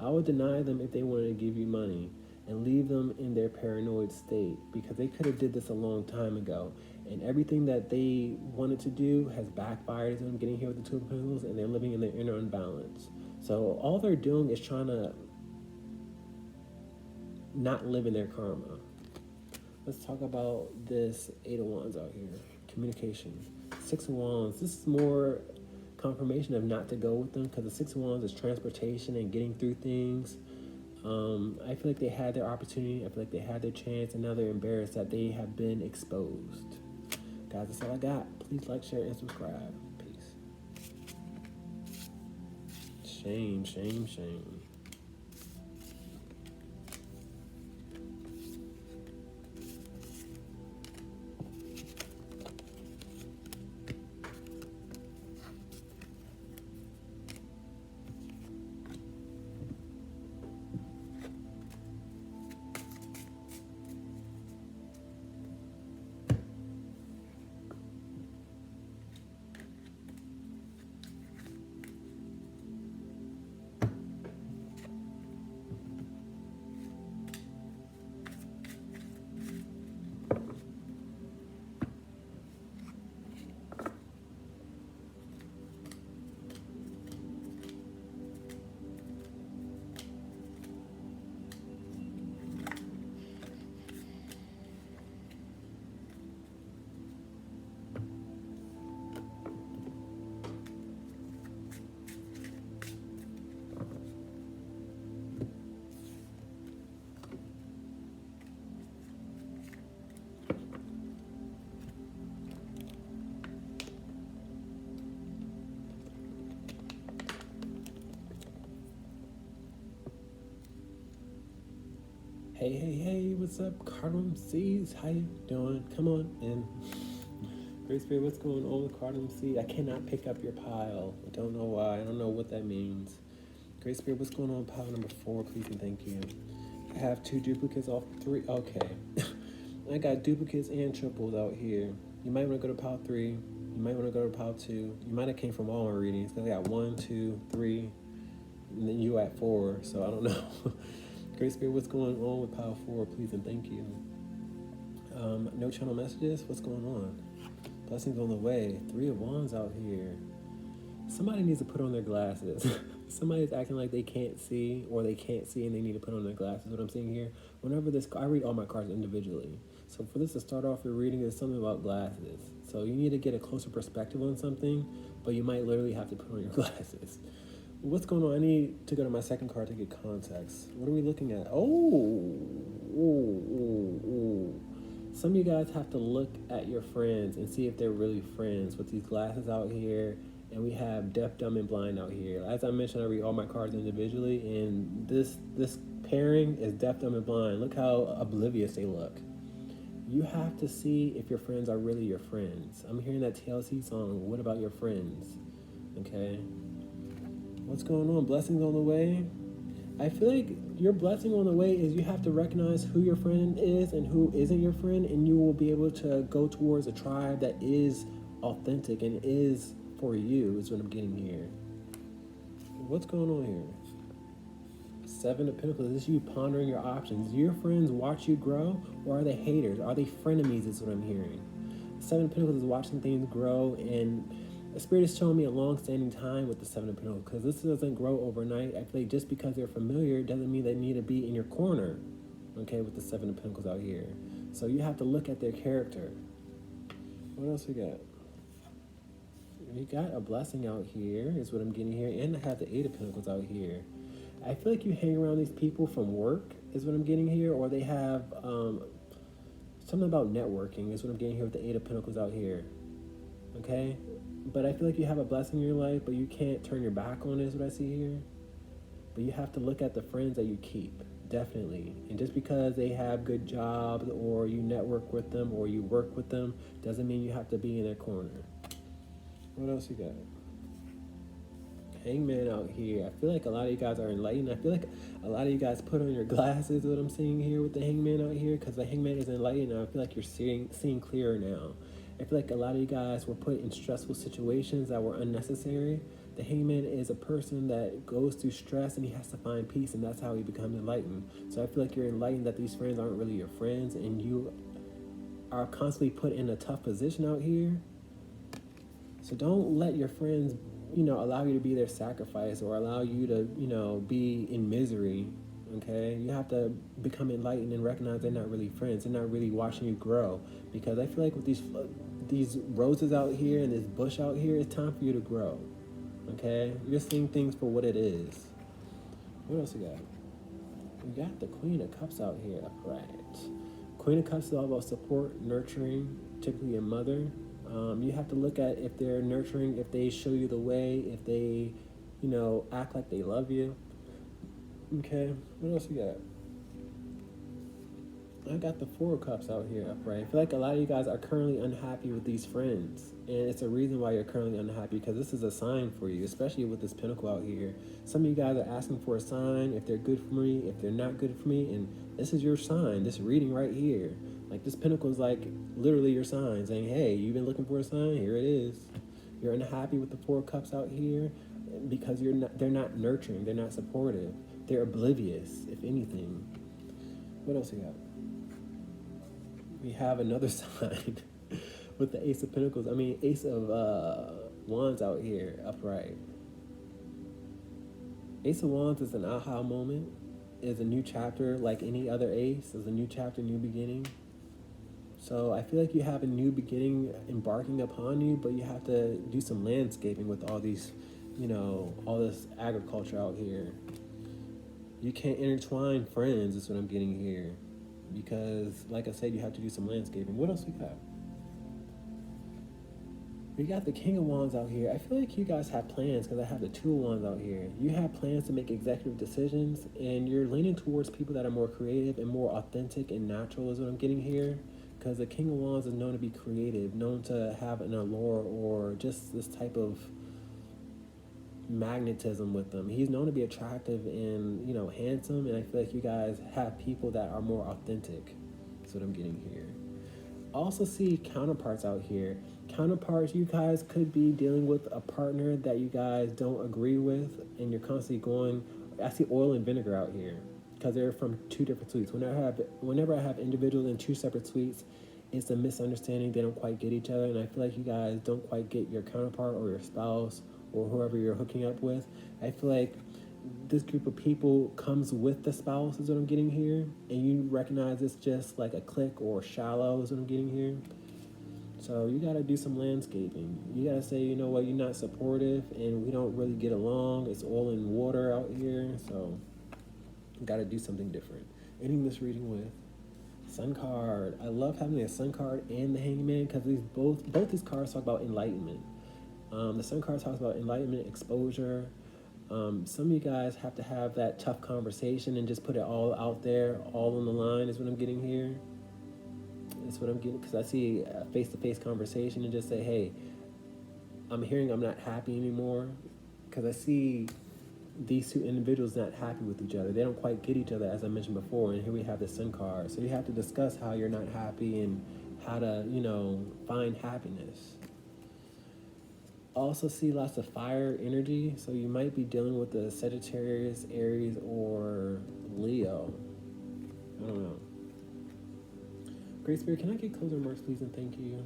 I would deny them if they wanted to give you money. and leave them in their paranoid state, because they could have did this a long time ago, and everything that they wanted to do has backfired as them getting here with the Two of Pentacles, and they're living in their inner unbalance. So all they're doing is trying to not live in their karma. Let's talk about this Eight of Wands out here. Communication. Six of Wands. This is more confirmation of not to go with them, because the Six of Wands is transportation and getting through things. I feel like they had their opportunity. I feel like they had their chance, and now they're embarrassed that they have been exposed. Guys, that's all I got. Please like, share, and subscribe. Peace. Shame, shame, shame. Hey, hey, hey, what's up, Cardamom Seeds? How you doing? Come on in. Great Spirit, what's going on with Cardamom Seed? I cannot pick up your pile. I don't know why. I don't know what that means. Great Spirit, what's going on with pile number 4? Please and thank you. I have 2 duplicates off 3. Okay. I got duplicates and triples out here. You might want to go to pile 3. You might want to go to pile 2. You might have came from all my readings, because I got 1, 2, 3, and then you at 4, so I don't know. Great Spirit, what's going on with pile 4? Please and thank you. No channel messages? What's going on? Blessings on the way. 3 of Wands out here. Somebody needs to put on their glasses. Somebody's acting like they can't see, or they can't see and they need to put on their glasses. What I'm seeing here, whenever this, I read all my cards individually. So for this to start off your reading, is something about glasses. So you need to get a closer perspective on something, but you might literally have to put on your glasses. What's going on? I need to go to my second card to get context. What are we looking at? Some of you guys have to look at your friends and see if they're really friends with these glasses out here. And we have deaf, dumb, and blind out here. As I mentioned, I read all my cards individually, and this pairing is deaf, dumb, and blind. Look how oblivious they look. You have to see if your friends are really your friends. I'm hearing that TLC song, What About Your Friends? Okay. What's going on? Blessings on the way? I feel like your blessing on the way is you have to recognize who your friend is and who isn't your friend, and you will be able to go towards a tribe that is authentic and is for you, is what I'm getting here. What's going on here? 7 of Pentacles. This is you pondering your options. Do your friends watch you grow, or are they haters? Are they frenemies, is what I'm hearing. 7 of Pentacles is watching things grow, and the Spirit is showing me a long-standing time with the 7 of Pentacles, because this doesn't grow overnight. I feel like just because they're familiar doesn't mean they need to be in your corner, okay, with the 7 of Pentacles out here. So you have to look at their character. What else we got? We got a blessing out here, is what I'm getting here, and I have the 8 of Pentacles out here. I feel like you hang around these people from work, is what I'm getting here, or they have something about networking, is what I'm getting here with the 8 of Pentacles out here, okay? But I feel like you have a blessing in your life, but you can't turn your back on it, is what I see here. But you have to look at the friends that you keep, definitely. And just because they have good jobs, or you network with them, or you work with them, doesn't mean you have to be in their corner. What else you got? Hangman out here. I feel like a lot of you guys are enlightened. I feel like a lot of you guys put on your glasses, what I'm seeing here with the Hangman out here, because the Hangman is enlightened, and I feel like you're seeing clearer now. I feel like a lot of you guys were put in stressful situations that were unnecessary, The Hangman is a person that goes through stress and he has to find peace, and that's how he becomes enlightened. So I feel like you're enlightened that these friends aren't really your friends, and you are constantly put in a tough position out here. So don't let your friends, allow you to be their sacrifice or allow you to, be in misery. Okay, you have to become enlightened and recognize they're not really friends. They're not really watching you grow. Because I feel like with these roses out here and this bush out here, it's time for you to grow. Okay, you're seeing things for what it is. What else we got? We got the Queen of Cups out here, upright. Queen of Cups is all about support, nurturing, typically your mother. You have to look at if they're nurturing, if they show you the way, if they, act like they love you. Okay, what else we got? I got the Four of Cups out here upright. I feel like a lot of you guys are currently unhappy with these friends. And it's a reason why you're currently unhappy, because this is a sign for you, especially with this Pentacle out here. Some of you guys are asking for a sign, if they're good for me, if they're not good for me. And this is your sign, this reading right here. Like, this Pentacle is like literally your sign, saying, hey, you've been looking for a sign, here it is. You're unhappy with the Four of Cups out here because they're not nurturing, they're not supportive. They're oblivious, if anything. What else we got? We have another sign with the Ace of Pentacles. Ace of Wands out here, upright. Ace of Wands is an aha moment. Is a new chapter, like any other ace. Is a new chapter, new beginning. So I feel like you have a new beginning embarking upon you, but you have to do some landscaping with all these, all this agriculture out here. You can't intertwine friends, is what I'm getting here. Because, like I said, you have to do some landscaping. What else we got? We got the King of Wands out here. I feel like you guys have plans, because I have the Two of Wands out here. You have plans to make executive decisions, and you're leaning towards people that are more creative and more authentic and natural, is what I'm getting here. Because the King of Wands is known to be creative, known to have an allure or just this type of magnetism with them. He's known to be attractive and, handsome, and I feel like you guys have people that are more authentic. That's what I'm getting here. Also see counterparts out here. Counterparts, you guys could be dealing with a partner that you guys don't agree with, and you're constantly going. I see oil and vinegar out here because they're from two different suites. Whenever I have individuals in two separate suites, it's a misunderstanding. They don't quite get each other, and I feel like you guys don't quite get your counterpart or your spouse or whoever you're hooking up with. I feel like this group of people comes with the spouse, is what I'm getting here, and you recognize it's just like a clique or shallow, is what I'm getting here. So you got to do some landscaping. You got to say, you know what, you're not supportive and we don't really get along. It's oil and water out here, so you got to do something different. Ending this reading with Sun card. I love having a Sun card and the Hangman, because both these cards talk about enlightenment. The Sun card talks about enlightenment, exposure. Some of you guys have to have that tough conversation and just put it all out there, all on the line, is what I'm getting here. That's what I'm getting, because I see a face-to-face conversation and just say, hey, I'm hearing I'm not happy anymore, because I see these two individuals not happy with each other. They don't quite get each other, as I mentioned before, and here we have the Sun card. So you have to discuss how you're not happy and how to, find happiness. Also see lots of fire energy, so you might be dealing with the Sagittarius, Aries, or Leo. I don't know. Great Spirit, can I get closing remarks, please, and thank you.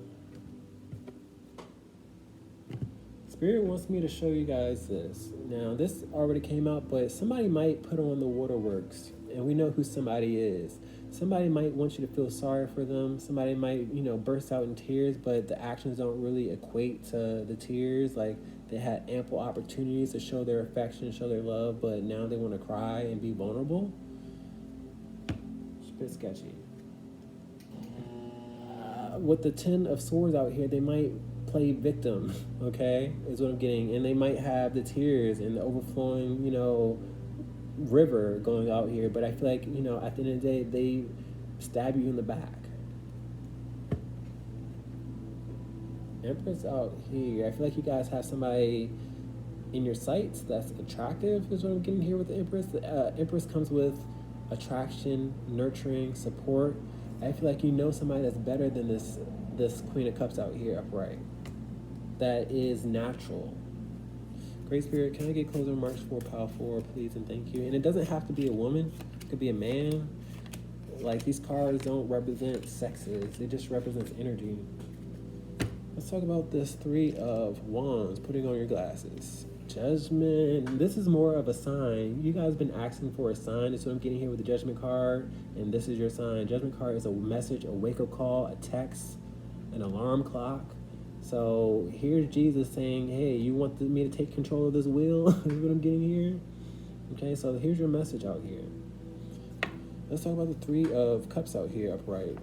Spirit wants me to show you guys this. Now, this already came out, but somebody might put on the waterworks, and we know who somebody is. Somebody might want you to feel sorry for them. Somebody might, burst out in tears, but the actions don't really equate to the tears. Like, they had ample opportunities to show their affection, show their love, but now they want to cry and be vulnerable. It's a bit sketchy. With the Ten of Swords out here, they might play victim, okay, is what I'm getting. And they might have the tears and the overflowing, river going out here, but I feel like, at the end of the day, they stab you in the back. Empress out here. I feel like you guys have somebody in your sights that's attractive, is what I'm getting here with the Empress. The Empress comes with attraction, nurturing, support. I feel like somebody that's better than this Queen of Cups out here upright. That is natural. Great Spirit, can I get closing remarks for pile 4, please, and thank you. And it doesn't have to be a woman. It could be a man. Like, these cards don't represent sexes. It just represents energy. Let's talk about this 3 of Wands, putting on your glasses. Judgment. This is more of a sign. You guys have been asking for a sign. That's what I'm getting here with the Judgment card. And this is your sign. Judgment card is a message, a wake-up call, a text, an alarm clock. So here's Jesus saying, hey, you want me to take control of this wheel? Is what I'm getting here. Okay, so here's your message out here. Let's talk about the 3 of Cups out here upright.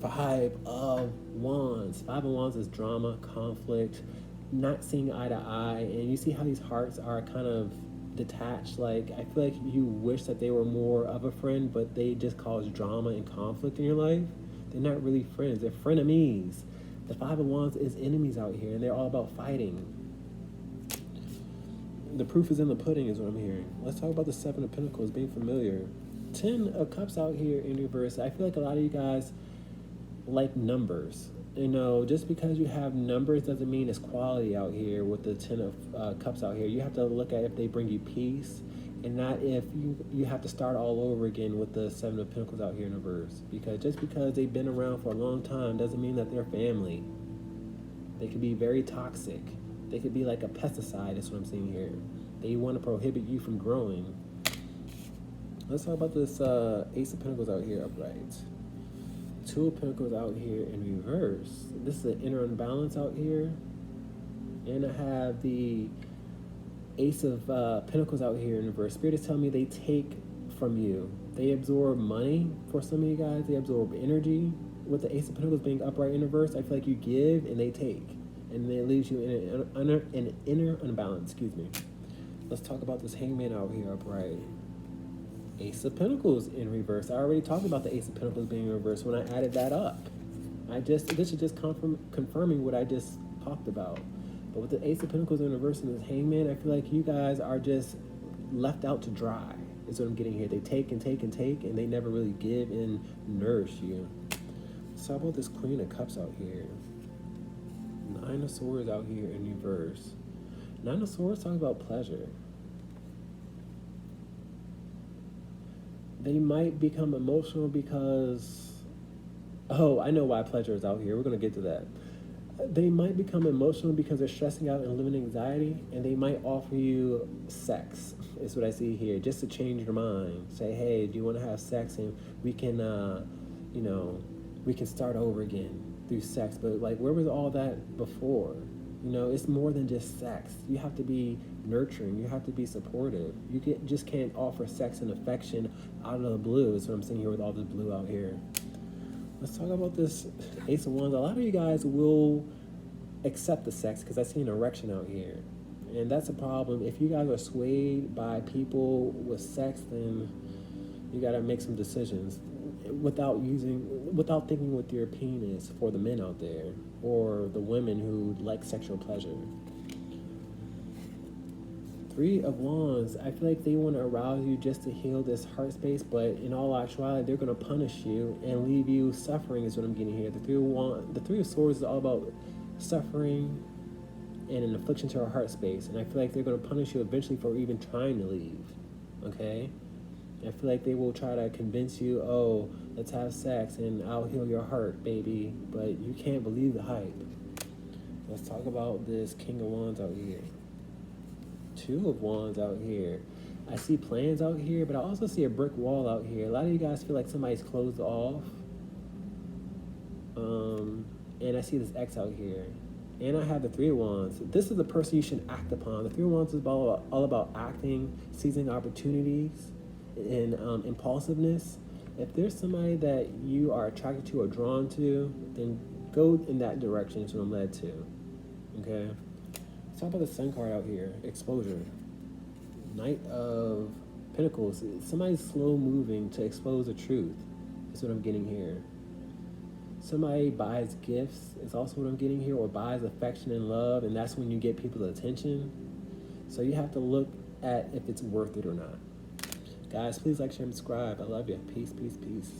5 of Wands. 5 of Wands is drama, conflict, not seeing eye to eye. And you see how these hearts are kind of detached. Like, I feel like you wish that they were more of a friend, but they just cause drama and conflict in your life. They're not really friends. They're frenemies. The 5 of Wands is enemies out here, and they're all about fighting. The proof is in the pudding is what I'm hearing. Let's talk about the 7 of Pentacles, being familiar. 10 of Cups out here in reverse. I feel like a lot of you guys like numbers. You know, just because you have numbers doesn't mean it's quality out here with the 10 of Cups out here. You have to look at if they bring you peace, and not if you have to start all over again with the 7 of Pentacles out here in reverse. Because just because they've been around for a long time doesn't mean that they're family. They could be very toxic. They could be like a pesticide, that's what I'm seeing here. They want to prohibit you from growing. Let's talk about this Ace of Pentacles out here upright. 2 of Pentacles out here in reverse. This is an inner unbalance out here. And I have the Ace of Pentacles out here in reverse. Spirit is telling me they take from you. They absorb money for some of you guys. They absorb energy. With the Ace of Pentacles being upright in reverse, I feel like you give and they take. And then it leaves you in an inner unbalance. Excuse me. Let's talk about this Hangman out here upright. Ace of Pentacles in reverse. I already talked about the Ace of Pentacles being in reverse when I added that up. This is just confirming what I just talked about. But with the Ace of Pentacles in reverse and this Hangman, I feel like you guys are just left out to dry, is what I'm getting here. They take and take and take, and they never really give and nourish you. So how about this Queen of Cups out here? 9 of Swords out here in reverse. 9 of Swords talking about pleasure. They might become emotional because, oh, I know why pleasure is out here. We're going to get to that. They might become emotional because they're stressing out and living anxiety, and they might offer you sex, is what I see here, just to change your mind. Say, hey, do you want to have sex? And we can, we can start over again through sex. But, like, where was all that before? You know, it's more than just sex. You have to be nurturing. You have to be supportive. You just can't offer sex and affection out of the blue. Is what I'm seeing here with all this blue out here. Let's talk about this Ace of Wands. A lot of you guys will accept the sex because I see an erection out here. And that's a problem. If you guys are swayed by people with sex, then you got to make some decisions without thinking with your penis for the men out there or the women who like sexual pleasure. 3 of Wands, I feel like they want to arouse you just to heal this heart space, but in all actuality, they're going to punish you and leave you suffering is what I'm getting here. The 3 of Swords is all about suffering and an affliction to our heart space, and I feel like they're going to punish you eventually for even trying to leave, okay? I feel like they will try to convince you, oh, let's have sex and I'll heal your heart, baby, but you can't believe the hype. Let's talk about this King of Wands out here. 2 of Wands out here. I see plans out here, but I also see a brick wall out here. A lot of you guys feel like somebody's closed off. And I see this X out here. And I have the 3 of Wands. This is the person you should act upon. The 3 of Wands is all about acting, seizing opportunities, and impulsiveness. If there's somebody that you are attracted to or drawn to, then go in that direction is what I'm led to. Okay? Let's talk about the Sun card out here. Exposure. Knight of Pentacles. Somebody's slow moving to expose the truth. That's what I'm getting here. Somebody buys gifts is also what I'm getting here, or buys affection and love, and that's when you get people's attention. So you have to look at if it's worth it or not. Guys, please like, share, and subscribe. I love you. Peace, peace, peace.